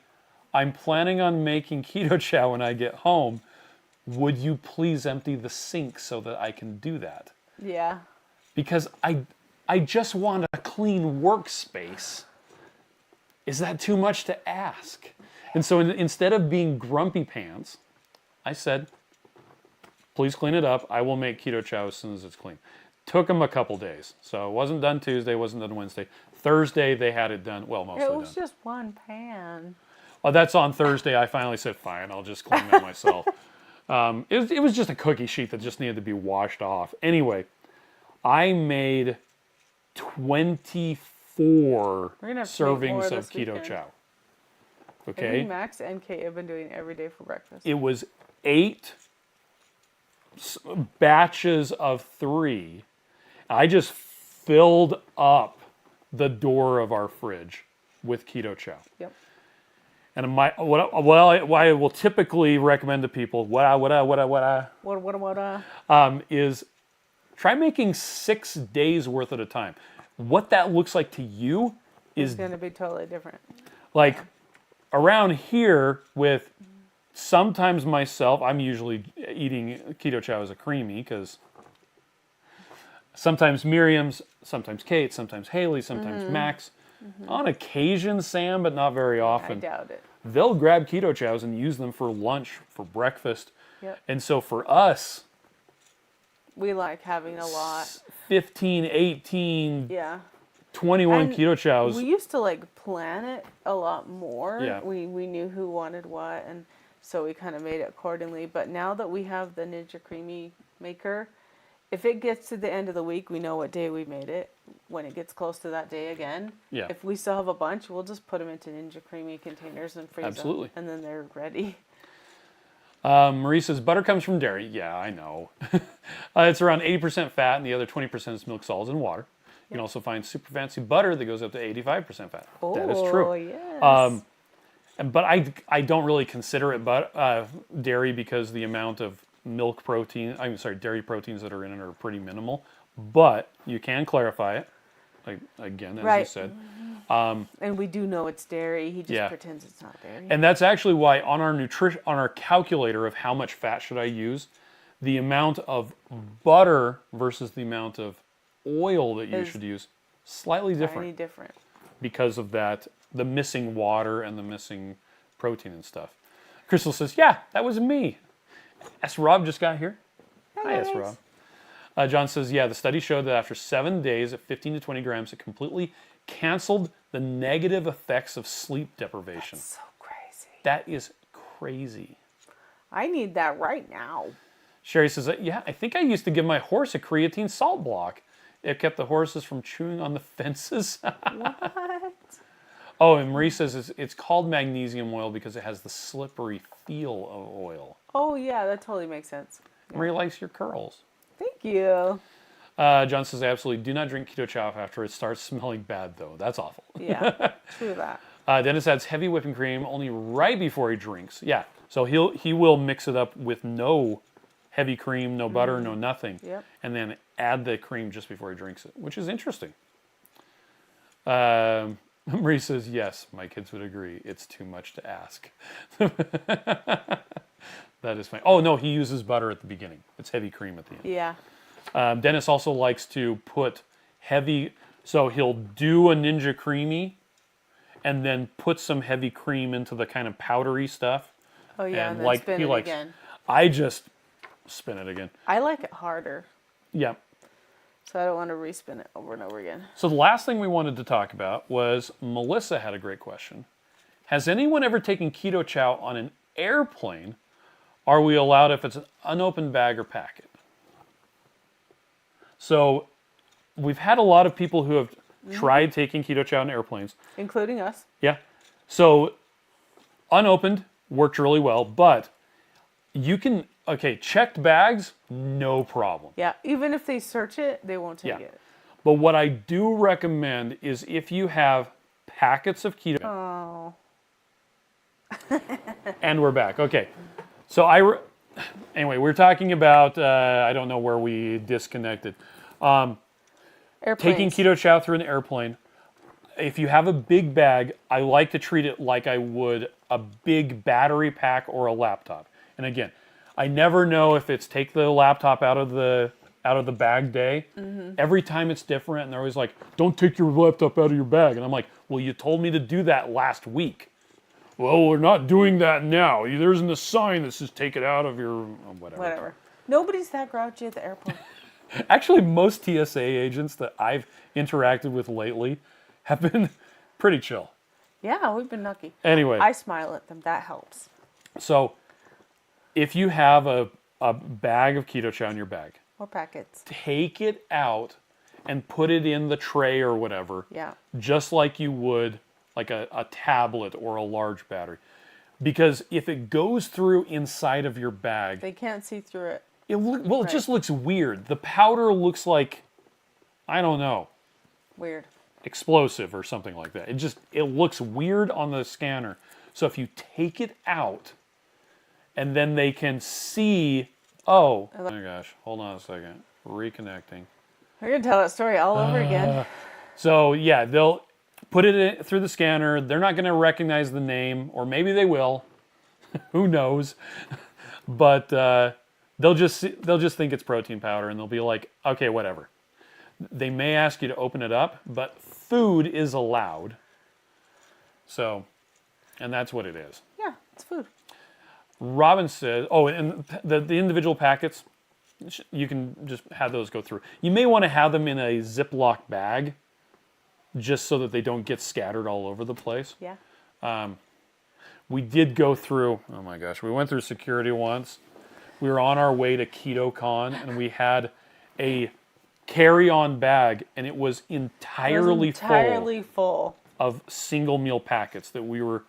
I'm planning on making Keto Chow when I get home. Would you please empty the sink so that I can do that? Yeah. Because I just want a clean workspace. Is that too much to ask? And so instead of being grumpy pants, I said, please clean it up. I will make Keto Chow as soon as it's clean. Took them a couple days. So it wasn't done Tuesday, wasn't done Wednesday. Thursday, they had it done. Well, mostly It done. was just one pan. Well, that's on Thursday. I finally said, fine, I'll just clean that myself. It was just a cookie sheet that just needed to be washed off. Anyway, I made 24 We're gonna have to make more servings of this Keto weekend. Chow. I Okay? think Max and Kate have been doing it every day for breakfast. It was 8 batches of 3. I just filled up the door of our fridge with Keto Chow. Yep. And what I will typically recommend to people, is try making 6 days worth at a time. What that looks like to you It's is going to be totally different. like around here with sometimes myself, I'm usually eating Keto Chow as a creamy because sometimes Miriam's, sometimes Kate, sometimes Haley, sometimes Max. On occasion, Sam, but not very often. I doubt it. They'll grab Keto Chows and use them for lunch, for breakfast. Yep. And so for us, We like having a lot. 15, 18, Yeah. 21 And Keto Chows. We used to like plan it a lot more. Yeah. We knew who wanted what, and so we kind of made it accordingly. But now that we have the Ninja Creamy maker, if it gets to the end of the week, we know what day we made it. When it gets close to that day again, Yeah. if we still have a bunch, we'll just put them into Ninja Creamy containers and freeze Absolutely. them, and then they're ready. Marie says, butter comes from dairy. Yeah, I know. It's around 80% fat, and the other 20% is milk, solids, and water. You can also find super fancy butter that goes up to 85% fat. That is true. Oh, yes. But I don't really consider it dairy because the amount of dairy proteins that are in it are pretty minimal. But you can clarify it, again, as you Right. said. And we do know it's dairy. He just Yeah. pretends it's not dairy. And that's actually why on our calculator of how much fat should I use, the amount of butter versus the amount of oil that you Is should use, slightly different. Tiny different. Because of that, the missing water and the missing protein and stuff. Crystal says, yeah, that was me. S. Rob just got here. Hi, S. Rob. John says, yeah, the study showed that after 7 days at 15 to 20 grams, it completely canceled the negative effects of sleep deprivation. So crazy. That is crazy. I need that right now. Sherry says, yeah, I think I used to give my horse a creatine salt block. It kept the horses from chewing on the fences. What? Oh, and Marie says it's called magnesium oil because it has the slippery feel of oil. Oh, yeah, that totally makes sense. Marie likes your curls. Thank you. John says, absolutely do not drink Keto Chow after it starts smelling bad, though. That's awful. Yeah, true that. Dennis adds heavy whipping cream only right before he drinks. Yeah, so he will mix it up with no heavy cream, no butter, no nothing. Yep. And then add the cream just before he drinks it, which is interesting. Marie says, yes, my kids would agree. It's too much to ask. That is fine. Oh, no, he uses butter at the beginning. It's heavy cream at the end. Yeah. Dennis also likes to put heavy, so he'll do a Ninja Creamy and then put some heavy cream into the kind of powdery stuff. Oh, yeah, and then like spin he it likes, again. I just spin it again. I like it harder, Yeah. so I don't want to respin it over and over again. So the last thing we wanted to talk about was Melissa had a great question. Has anyone ever taken Keto Chow on an airplane are we allowed if it's an unopened bag or packet? So we've had a lot of people who have tried taking Keto Chow in airplanes. Including us. Yeah. So unopened worked really well, but you can, checked bags, no problem. Yeah, even if they search it, they won't take it. But what I do recommend is if you have packets of keto. Oh. And we're back. Okay. So anyway, we're talking about, I don't know where we disconnected. Taking Keto Chow through an airplane. If you have a big bag, I like to treat it like I would a big battery pack or a laptop. And again, I never know if it's take the laptop out of the bag day. Every time it's different, and they're always like, don't take your laptop out of your bag. And I'm like, well, you told me to do that last week. Well, we're not doing that now. There isn't a sign that says take it out of your whatever. Nobody's that grouchy at the airport. Actually, most TSA agents that I've interacted with lately have been pretty chill. Yeah, we've been lucky. Anyway. I smile at them. That helps. So, if you have a bag of Keto Chow in your bag. Or packets. Take it out and put it in the tray or whatever. Yeah. Just like you would like a tablet or a large battery. Because if it goes through inside of your bag... They can't see through it. It just looks weird. The powder looks like, I don't know. Weird. Explosive or something like that. It looks weird on the scanner. So if you take it out and then they can see, oh my gosh, hold on a second. Reconnecting. We're going to tell that story all over again. So yeah, they'll put it through the scanner. They're not going to recognize the name, or maybe they will. Who knows? But they'll just think it's protein powder, and they'll be like, okay, whatever. They may ask you to open it up, but food is allowed. So, and that's what it is. Yeah, it's food. Robin says, and the individual packets, you can just have those go through. You may want to have them in a Ziploc bag, just so that they don't get scattered all over the place. Yeah. We did go through, oh my gosh, we went through security once. We were on our way to KetoCon, and we had a carry-on bag, and it was entirely full of single meal packets that we were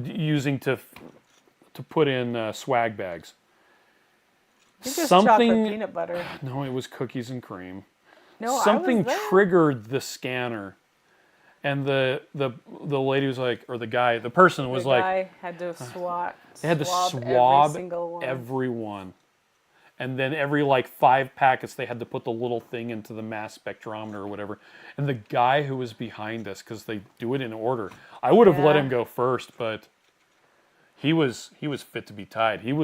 using to put in swag bags. I think it was chocolate peanut butter. No, it was cookies and cream. No, something I was there. triggered the scanner, and the lady was like, or the person was like, the guy had to they had to swab every single one. everyone. And then every 5 packets, they had to put the little thing into the mass spectrometer or whatever. And the guy who was behind us, because they do it in order, I would have let him go first, but he was fit to be tied. I think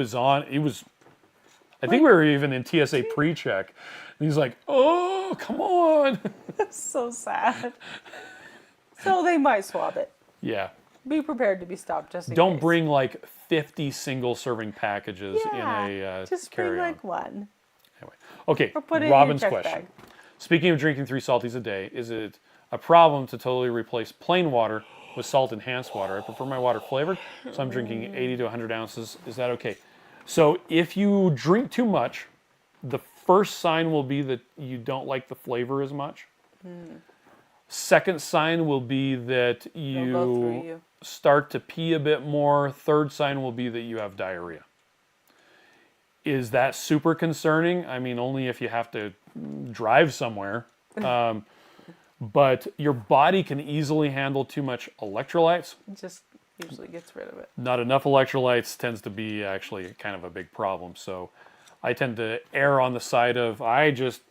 we were even in TSA pre-check. And he's like, oh, come on. That's so sad. So they might swab it. Yeah. Be prepared to be stopped just in Don't case. bring 50 single serving packages in a just carry-on. bring one. Anyway. Okay, Or put it Robin's in your check question. bag. Speaking of drinking 3 salties a day, is it a problem to totally replace plain water with salt-enhanced water? I prefer my water flavored, so I'm drinking 80 to 100 ounces. Is that okay? So if you drink too much, the first sign will be that you don't like the flavor as much. Second sign will be that They'll go through you. start to pee a bit more. Third sign will be that you have diarrhea. Is that super concerning? I mean, only if you have to drive somewhere. But your body can easily handle too much electrolytes. It just usually gets rid of it. Not enough electrolytes tends to be actually kind of a big problem. So I tend to err on the side of I just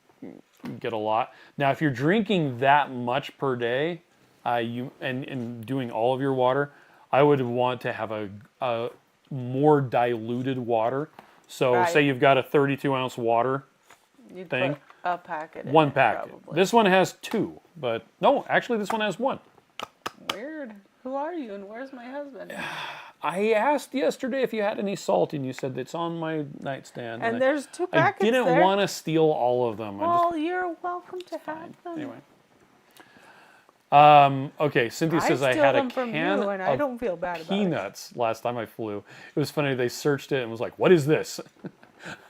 get a lot. Now, if you're drinking that much per day, and doing all of your water, I would want to have a more diluted water. So say you've got a 32-ounce water You'd thing. put a packet in One it, packet. probably. This one has 2, but no, actually this one has 1. Weird. Who are you and where's my husband? I asked yesterday if you had any salt, and you said it's on my nightstand. And there's 2 packets I didn't there. want to steal all of them. Well, you're welcome to have them. Anyway. Okay, Cynthia says I steal had a them from can you, and I of don't feel bad about it. peanuts last time I flew. It was funny. They searched it and was like, "What is this?"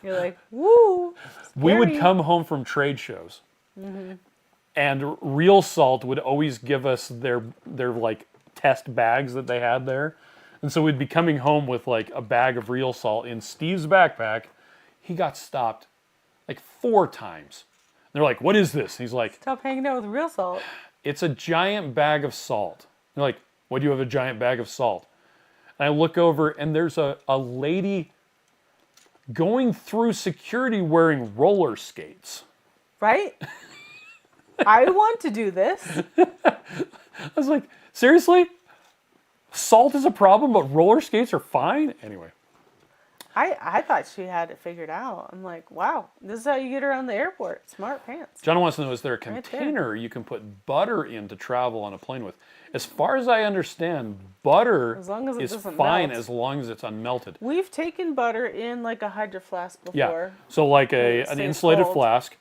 You're like, woo. We would scary. come home from trade shows, and Real Salt would always give us their like test bags that they had there, and so we'd be coming home with like a bag of Real Salt in Steve's backpack. He got stopped like 4 times. They're like, "What is this?" And he's like, Stop hanging out with Real Salt. "It's a giant bag of salt." They're like, "Why do you have a giant bag of salt?" And I look over, and there's a lady going through security wearing roller skates. Right? I want to do this. I was like, seriously? Salt is a problem, but roller skates are fine? Anyway. I thought she had it figured out. I'm like, wow, this is how you get around the airport. Smart pants. John wants to know, is there a there. container you can put butter in to travel on a plane with? As far as I understand, butter As long as it is doesn't fine melt. as long as it's unmelted. We've taken butter in like a Hydro Flask before. Yeah. So like it an stays insulated cold. flask,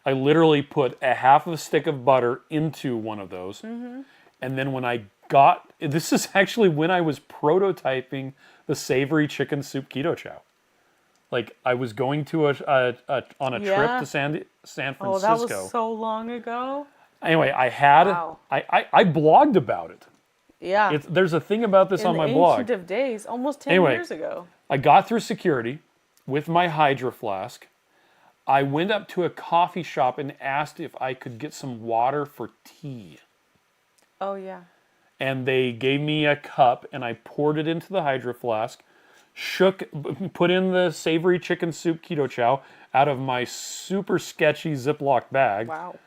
I literally put a half of a stick of butter into one of those. Mm-hmm. And then when this is actually when I was prototyping the savory chicken soup keto chow. Like I was going to on a trip to San Francisco. Oh, that was so long ago. Anyway, I had Wow. I blogged about it. Yeah. There's a thing about this in on the my ancient blog. of days, almost 10 Anyway. years ago. I got through security with my Hydro Flask. I went up to a coffee shop and asked if I could get some water for tea. Oh, yeah. And they gave me a cup, and I poured it into the Hydro Flask, put in the savory chicken soup keto chow out of my super sketchy Ziploc bag, Wow.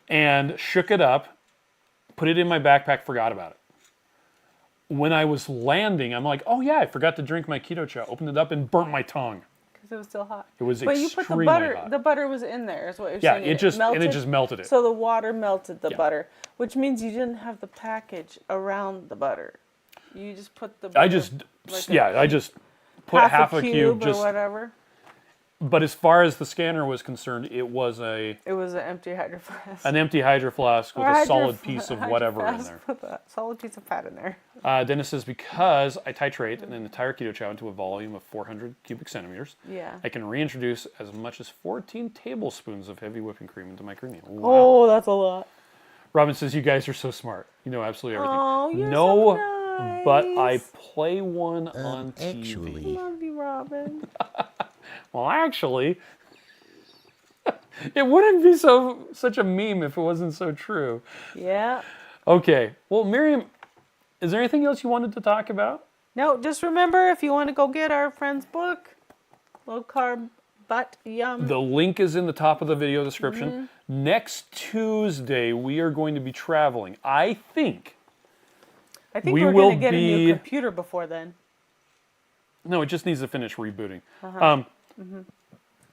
and shook it up, put it in my backpack, forgot about it. When I was landing, I'm like, oh yeah, I forgot to drink my keto chow. Opened it up and burnt my tongue. Because it was still hot. It was But you put the extremely butter, hot. the butter was in there, is what you're Yeah, saying. it just melted it. So the water melted the Yeah. butter, which means you didn't have the package around the butter. You just put the butter. I just put half half a a cube cube or whatever. But as far as the scanner was concerned, it was It was an empty Hydro Flask. an empty Hydro Flask with Or a Hydro solid piece of Hydro whatever in Flask there. with a solid piece of fat in there. Dennis says, because I titrate an entire keto chow into a volume of 400 cubic centimeters, Yeah. I can reintroduce as much as 14 tablespoons of heavy whipping cream into my cream meal. Wow. Oh, that's a lot. Robin says, you guys are so smart. You know absolutely everything. Oh, you're no, so nice. but I play one on TV. Actually. Love you, Robin. Well, actually, it wouldn't be such a meme if it wasn't so true. Yeah. Okay. Well, Miriam, is there anything else you wanted to talk about? No, just remember if you want to go get our friend's book, Low Carb But Yum. The link is in the top of the video description. Next Tuesday, we are going to be traveling. I think I think we we're will going to get a be- new computer before then. No, it just needs to finish rebooting.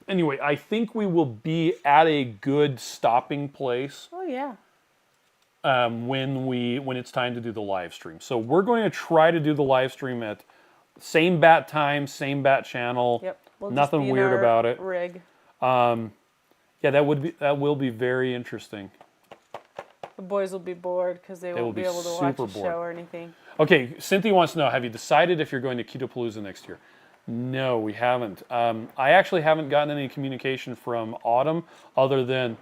Anyway, I think we will be at a good stopping place Oh, yeah. when it's time to do the live stream. So we're going to try to do the live stream at same bat time, same bat channel. Yep. We'll just Nothing be in weird our about it. Rig. Yeah, that will be very interesting. The boys will be bored because they will won't be be able to watch super a show bored. or anything. Okay, Cynthia wants to know, have you decided if you're going to Ketopalooza next year? No, we haven't. I actually haven't gotten any communication from Autumn other than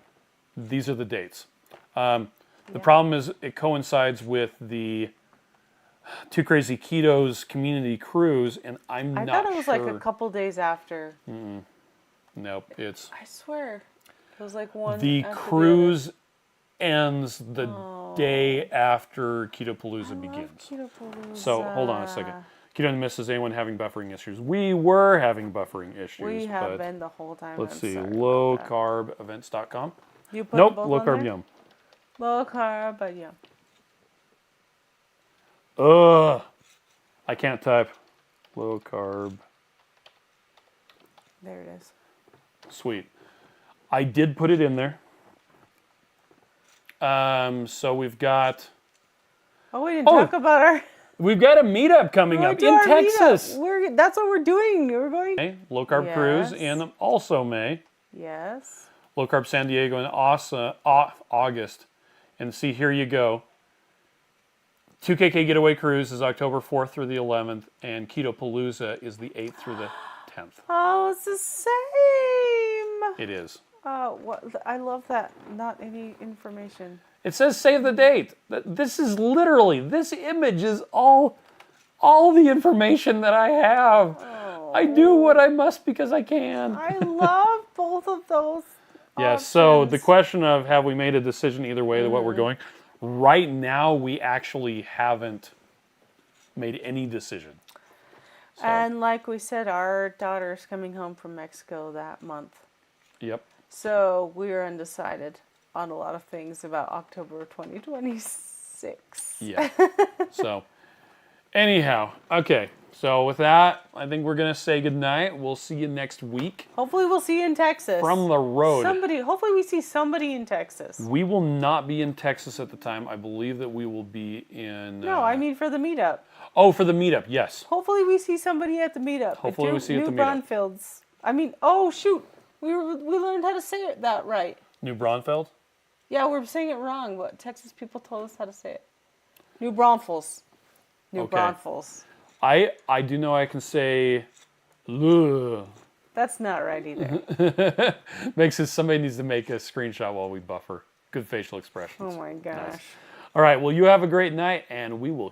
these are the dates. The problem is it coincides with the Too Crazy Keto's community cruise, and I'm I not thought it was sure. like a couple days after. Nope, it's I swear. It was like one. the after cruise ends the day after Ketopalooza begins. Ketopalooza. So hold on a second. Keto and Miss, is anyone having buffering issues? We were having buffering issues. We have but been the whole time. let's I'm see, sorry lowcarbevents.com. You put Nope, both low on carb there? yum. Low carb, but yeah. Ugh, I can't type. Low carb. There it is. Sweet. I did put it in there. So we've got Oh, we didn't talk about our. a meetup coming We're up doing in our meetup. Texas. That's what we're doing. We're going. May, low carb cruise Yes. in also May. Yes. Low carb San Diego in August. And see, here you go. 2KK Getaway Cruise is October 4th through the 11th, and Keto Palooza is the 8th through the 10th. Oh, it's the same. It is. What? I love that. Not any information. It says save the date. This is literally, this image is all the information that I have. Oh. I do what I must because I can. I love both of those. Yeah, so the options. question of have we made a decision either way to what we're going, right now we actually haven't made any decision. So, And like we said, our daughter's coming home from Mexico that month. yep. So we're undecided on a lot of things about October 2026. Yeah. So, anyhow, okay. So with that, I think we're going to say goodnight. We'll see you next week Hopefully we'll see you in Texas. from the road. Hopefully we see somebody in Texas. We will not be in Texas at the time. I believe that we will be in... No, I mean for the meetup. Oh, for the meetup, yes. Hopefully we see somebody at the meetup. Hopefully we see you at the New meetup. Braunfels. I mean, oh shoot. We learned how to say it that right. New Braunfels? Yeah, we're saying it wrong, but Texas people told us how to say it. New Braunfels. New Okay. Braunfels. I do know I can say... "Luh." That's not right either. Makes it somebody needs to make a screenshot while we buffer. Good facial expressions. Oh my gosh. Nice. All right, well, you have a great night, and we will